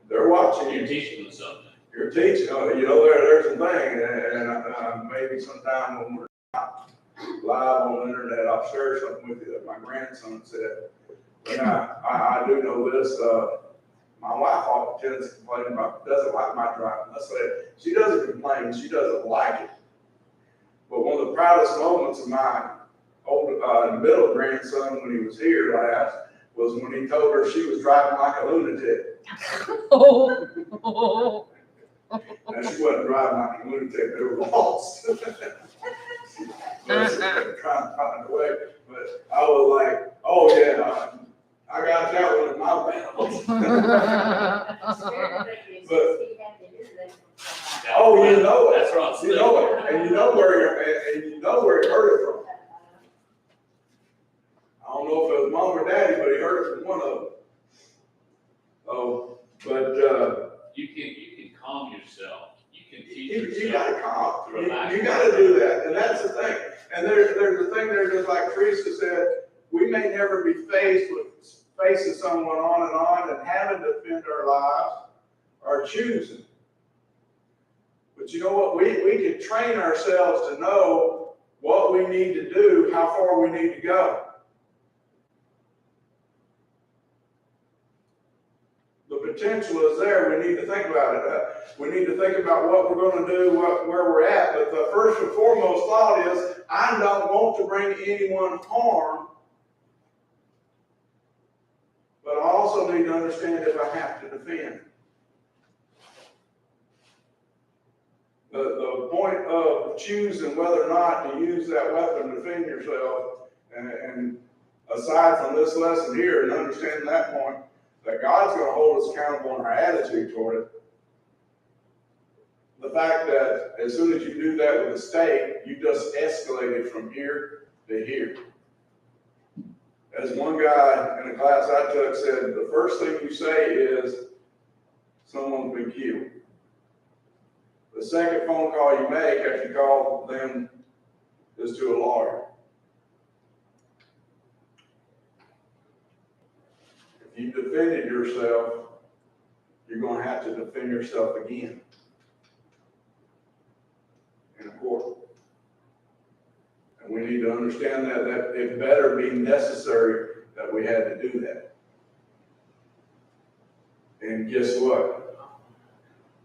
They're watching You're you. teaching them something. You're teaching, there's some things, and maybe sometime when we're not live on the internet, I'll share something with you that my grandson said. But I do know this, my wife often tends to complain about, doesn't like my driving. Let's say, she doesn't complain, she doesn't like it. But one of the proudest moments of my middle grandson when he was here last was when he told her she was driving like a lunatic. Now, she wasn't driving like a lunatic, they were lost. But she kept trying to find a way. But I was like, oh yeah, I got that one in my belt. Oh, you know it. That's right. You know it, and you know where he heard it from. I don't know if it was mom or daddy, but he heard it from one of them. Oh, but You can calm yourself. You can teach you yourself. gotta calm. through a You gotta do that, and that's the thing. And there's a thing there, just like Teresa said, we may never be faced with facing someone on and having to defend our lives or choosing. But you know what? We can train ourselves to know what we need to do, how far we need to go. The potential is there. We need to think about it. We need to think about what we're going to do, where we're at. But the first and foremost thought is, I don't want to bring anyone harm. But I also need to understand if I have to defend. The point of choosing whether or not to use that weapon to defend yourself, and aside from this lesson here and understanding that point, that God's going to hold us accountable in our attitude toward it. The fact that as soon as you do that with a state, you just escalated from here to here. As one guy in a class I took said, the first thing you say is, someone's been killed. The second phone call you make after you call them is to a lawyer. If you defended yourself, you're going to have to defend yourself again in a court. And we need to understand that it better be necessary that we had to do that. And guess what?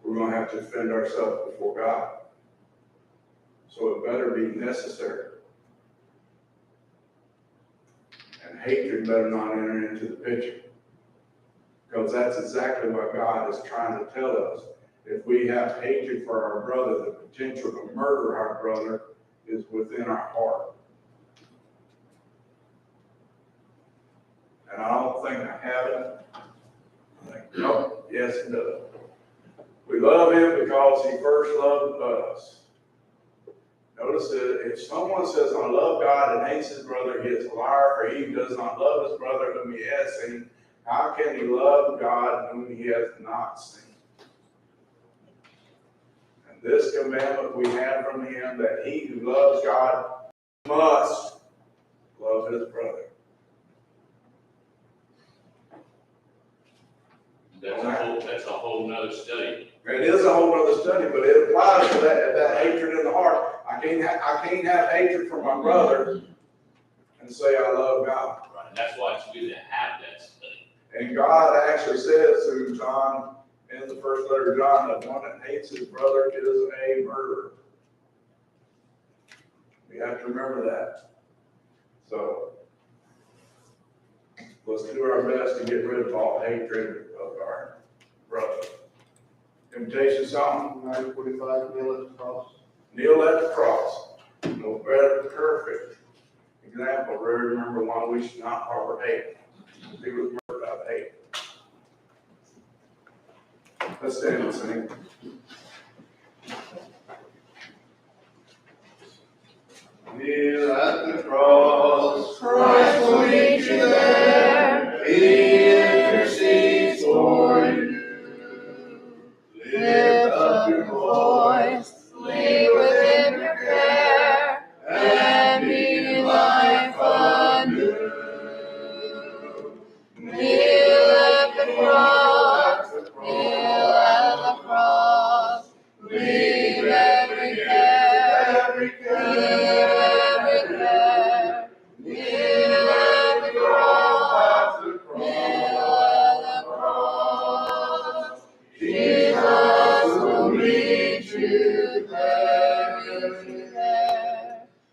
We're going to have to defend ourselves before God. So it better be necessary. And hatred better not enter into the picture. Because that's exactly what God is trying to tell us. If we have hatred for our brother, the potential to murder our brother is within our heart. And I don't think I have it. I think, no, yes, it does. We love him because he first loved us. Notice that if someone says, I love God and hates his brother, he is a liar, for he who does not love his brother whom he has seen, how can he love God whom he has not seen? And this commandment we have from him, that he who loves God must love his brother. That's a whole nother study. It is a whole other study, but it applies to that hatred in the heart. I can't have hatred for my brother and say I love God. Right. And that's why it's good to have that study. And God actually says through John, in the first letter of John, that one that hates his brother is a murderer. We have to remember that. So let's do our best to get rid of all hatred of our brother. Invitation song, 9:45, kneel at the cross. kneel at the cross. No better perfect example. Really remember why we should not harbor hate. He was murdered out of hate. Let's stand and sing. Kneel at the cross, Christ will meet you there. He intercedes for you. Lift up your voice, leave with him your care, and be life anew. Kneel at the cross, kneel at the cross, leave every care, leave every care. Kneel at the cross, kneel at the cross. Jesus will meet you there.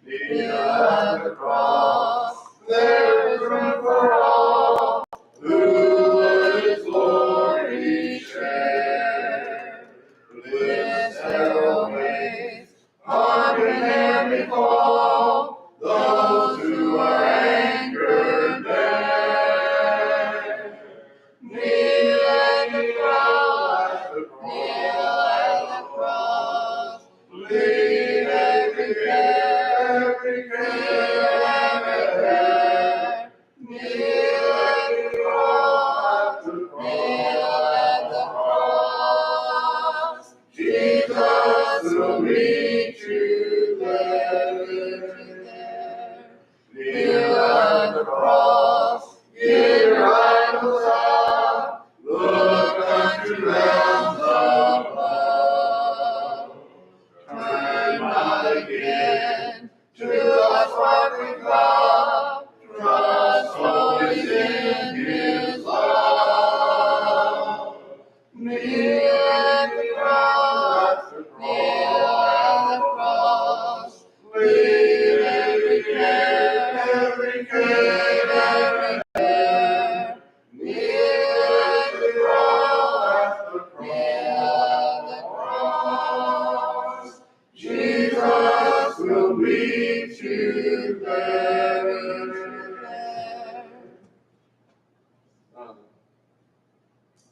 Kneel at the cross, there is room for all who would his glory share. Lift several ways, pardon every fall, those who are anchored there. Kneel at the cross, kneel at the cross, leave every care, every care. Kneel at the cross, kneel at the cross. Jesus will meet you there. Kneel at the cross, give your idols up, look unto realms above. Turn not again to a sparkling cup, trust always in his love. Kneel at the cross, kneel at the cross, leave every care, every care, every care. Kneel at the cross, kneel at the cross. Jesus will meet you there.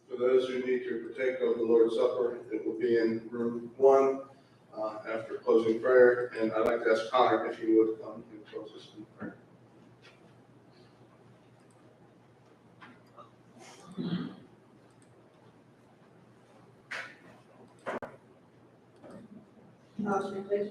For those who need to partake of the Lord's Supper, it will be in room 1 after closing prayer. And I'd like to ask Connor if he would come and close us in prayer. Motion, please.